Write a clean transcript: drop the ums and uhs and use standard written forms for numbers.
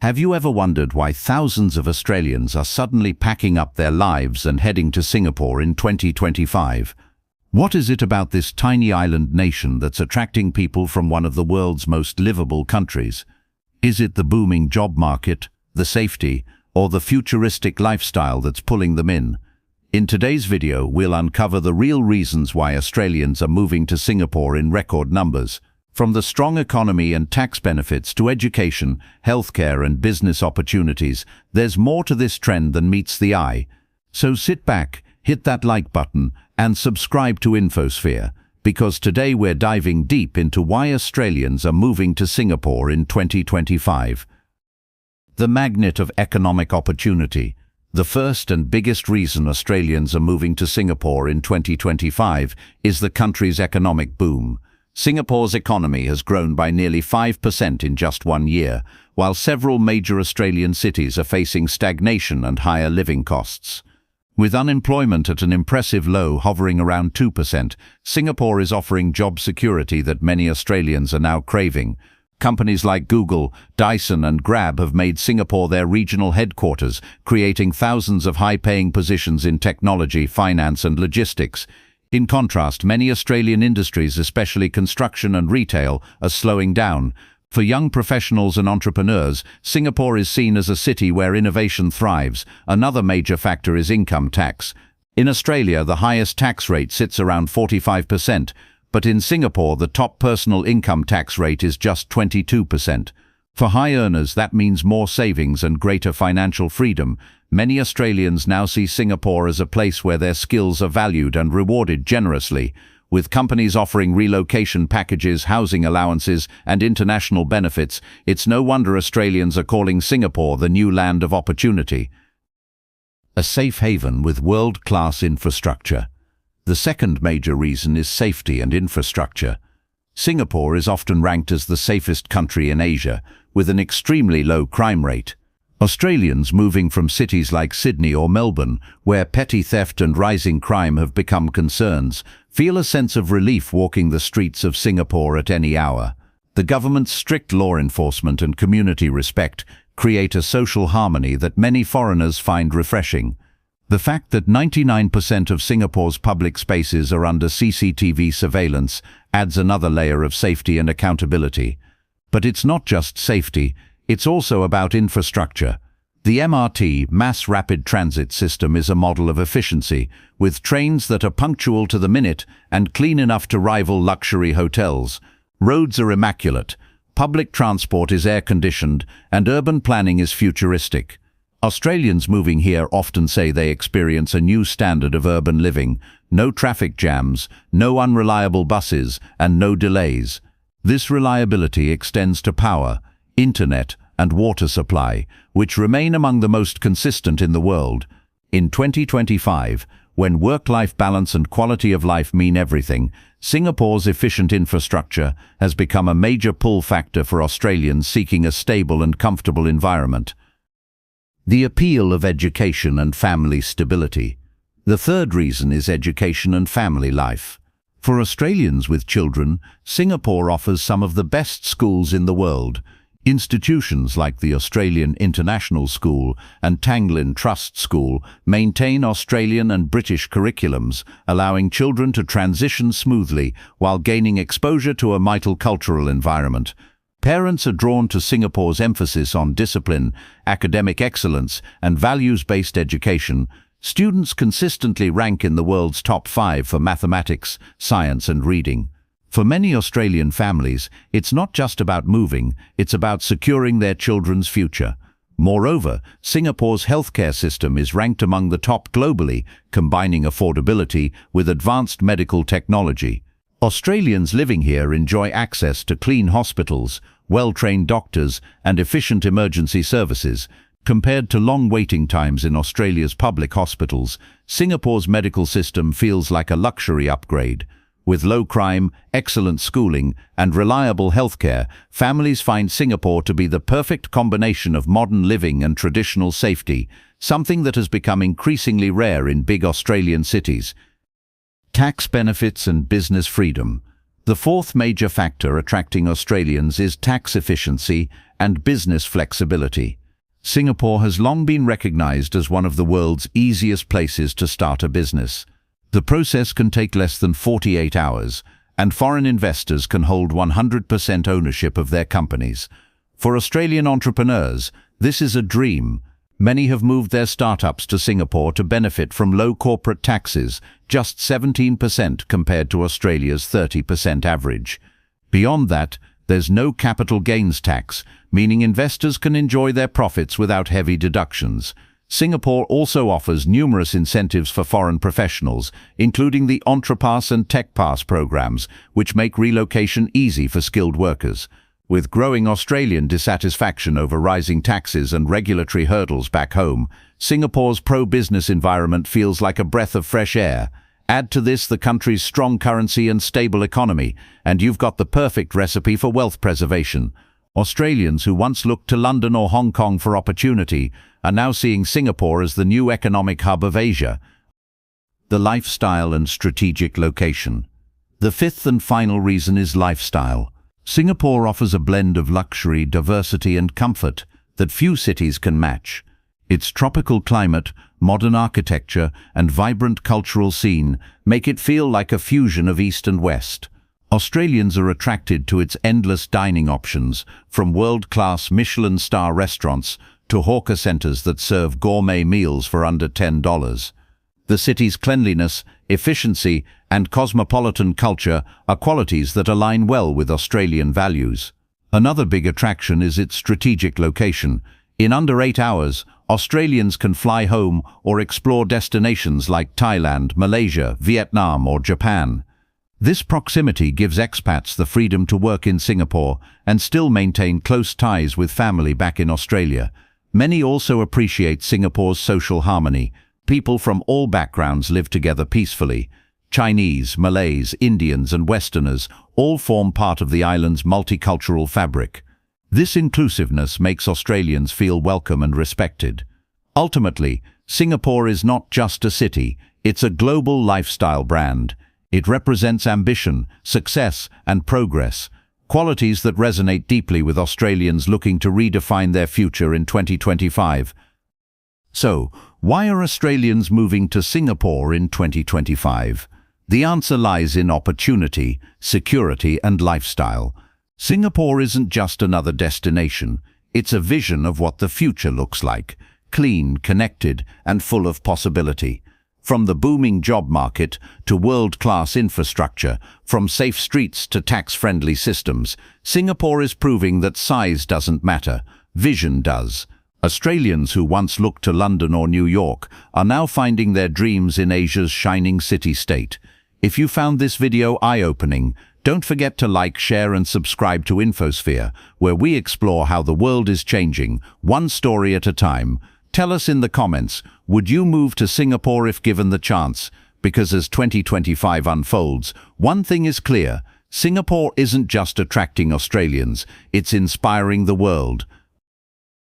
Have you ever wondered why thousands of Australians are suddenly packing up their lives and heading to Singapore in 2025? What is it about this tiny island nation that's attracting people from one of the world's most livable countries? Is it the booming job market, the safety, or the futuristic lifestyle that's pulling them in? In today's video, we'll uncover the real reasons why Australians are moving to Singapore in record numbers. From the strong economy and tax benefits to education, healthcare and business opportunities, there's more to this trend than meets the eye. So sit back, hit that like button, and subscribe to Infosphere, because today we're diving deep into why Australians are moving to Singapore in 2025. The magnet of economic opportunity. The first and biggest reason Australians are moving to Singapore in 2025 is the country's economic boom. Singapore's economy has grown by nearly 5% in just 1 year, while several major Australian cities are facing stagnation and higher living costs. With unemployment at an impressive low hovering around 2%, Singapore is offering job security that many Australians are now craving. Companies like Google, Dyson and Grab have made Singapore their regional headquarters, creating thousands of high-paying positions in technology, finance and logistics. In contrast, many Australian industries, especially construction and retail, are slowing down. For young professionals and entrepreneurs, Singapore is seen as a city where innovation thrives. Another major factor is income tax. In Australia, the highest tax rate sits around 45%, but in Singapore, the top personal income tax rate is just 22%. For high earners, that means more savings and greater financial freedom. Many Australians now see Singapore as a place where their skills are valued and rewarded generously. With companies offering relocation packages, housing allowances, and international benefits, it's no wonder Australians are calling Singapore the new land of opportunity. A safe haven with world-class infrastructure. The second major reason is safety and infrastructure. Singapore is often ranked as the safest country in Asia, with an extremely low crime rate. Australians moving from cities like Sydney or Melbourne, where petty theft and rising crime have become concerns, feel a sense of relief walking the streets of Singapore at any hour. The government's strict law enforcement and community respect create a social harmony that many foreigners find refreshing. The fact that 99% of Singapore's public spaces are under CCTV surveillance adds another layer of safety and accountability. But it's not just safety, it's also about infrastructure. The MRT, Mass Rapid Transit System, is a model of efficiency, with trains that are punctual to the minute and clean enough to rival luxury hotels. Roads are immaculate, public transport is air-conditioned, and urban planning is futuristic. Australians moving here often say they experience a new standard of urban living: no traffic jams, no unreliable buses, and no delays. This reliability extends to power, internet, and water supply, which remain among the most consistent in the world. In 2025, when work-life balance and quality of life mean everything, Singapore's efficient infrastructure has become a major pull factor for Australians seeking a stable and comfortable environment. The appeal of education and family stability. The third reason is education and family life. For Australians with children, Singapore offers some of the best schools in the world. Institutions like the Australian International School and Tanglin Trust School maintain Australian and British curriculums, allowing children to transition smoothly while gaining exposure to a multicultural environment. Parents are drawn to Singapore's emphasis on discipline, academic excellence, and values-based education. Students consistently rank in the world's top 5 for mathematics, science, and reading. For many Australian families, it's not just about moving, it's about securing their children's future. Moreover, Singapore's healthcare system is ranked among the top globally, combining affordability with advanced medical technology. Australians living here enjoy access to clean hospitals, well-trained doctors, and efficient emergency services. Compared to long waiting times in Australia's public hospitals, Singapore's medical system feels like a luxury upgrade. With low crime, excellent schooling, and reliable healthcare, families find Singapore to be the perfect combination of modern living and traditional safety, something that has become increasingly rare in big Australian cities. Tax benefits and business freedom. The fourth major factor attracting Australians is tax efficiency and business flexibility. Singapore has long been recognized as one of the world's easiest places to start a business. The process can take less than 48 hours, and foreign investors can hold 100% ownership of their companies. For Australian entrepreneurs, this is a dream. Many have moved their startups to Singapore to benefit from low corporate taxes, just 17% compared to Australia's 30% average. Beyond that, there's no capital gains tax, meaning investors can enjoy their profits without heavy deductions. Singapore also offers numerous incentives for foreign professionals, including the EntrePass and TechPass programs, which make relocation easy for skilled workers. With growing Australian dissatisfaction over rising taxes and regulatory hurdles back home, Singapore's pro-business environment feels like a breath of fresh air. Add to this the country's strong currency and stable economy, and you've got the perfect recipe for wealth preservation. Australians who once looked to London or Hong Kong for opportunity are now seeing Singapore as the new economic hub of Asia. The lifestyle and strategic location. The fifth and final reason is lifestyle. Singapore offers a blend of luxury, diversity and comfort that few cities can match. Its tropical climate, modern architecture and vibrant cultural scene make it feel like a fusion of East and West. Australians are attracted to its endless dining options, from world-class Michelin star restaurants to hawker centres that serve gourmet meals for under $10. The city's cleanliness, efficiency and cosmopolitan culture are qualities that align well with Australian values. Another big attraction is its strategic location. In under 8 hours, Australians can fly home or explore destinations like Thailand, Malaysia, Vietnam or Japan. This proximity gives expats the freedom to work in Singapore and still maintain close ties with family back in Australia. Many also appreciate Singapore's social harmony. People from all backgrounds live together peacefully. Chinese, Malays, Indians and Westerners all form part of the island's multicultural fabric. This inclusiveness makes Australians feel welcome and respected. Ultimately, Singapore is not just a city, it's a global lifestyle brand. It represents ambition, success and progress, qualities that resonate deeply with Australians looking to redefine their future in 2025. So, why are Australians moving to Singapore in 2025? The answer lies in opportunity, security and lifestyle. Singapore isn't just another destination, it's a vision of what the future looks like, clean, connected and full of possibility. From the booming job market to world-class infrastructure, from safe streets to tax-friendly systems, Singapore is proving that size doesn't matter, vision does. Australians who once looked to London or New York are now finding their dreams in Asia's shining city-state. If you found this video eye-opening, don't forget to like, share and subscribe to Infosphere, where we explore how the world is changing, one story at a time. Tell us in the comments, would you move to Singapore if given the chance? Because as 2025 unfolds, one thing is clear, Singapore isn't just attracting Australians, it's inspiring the world.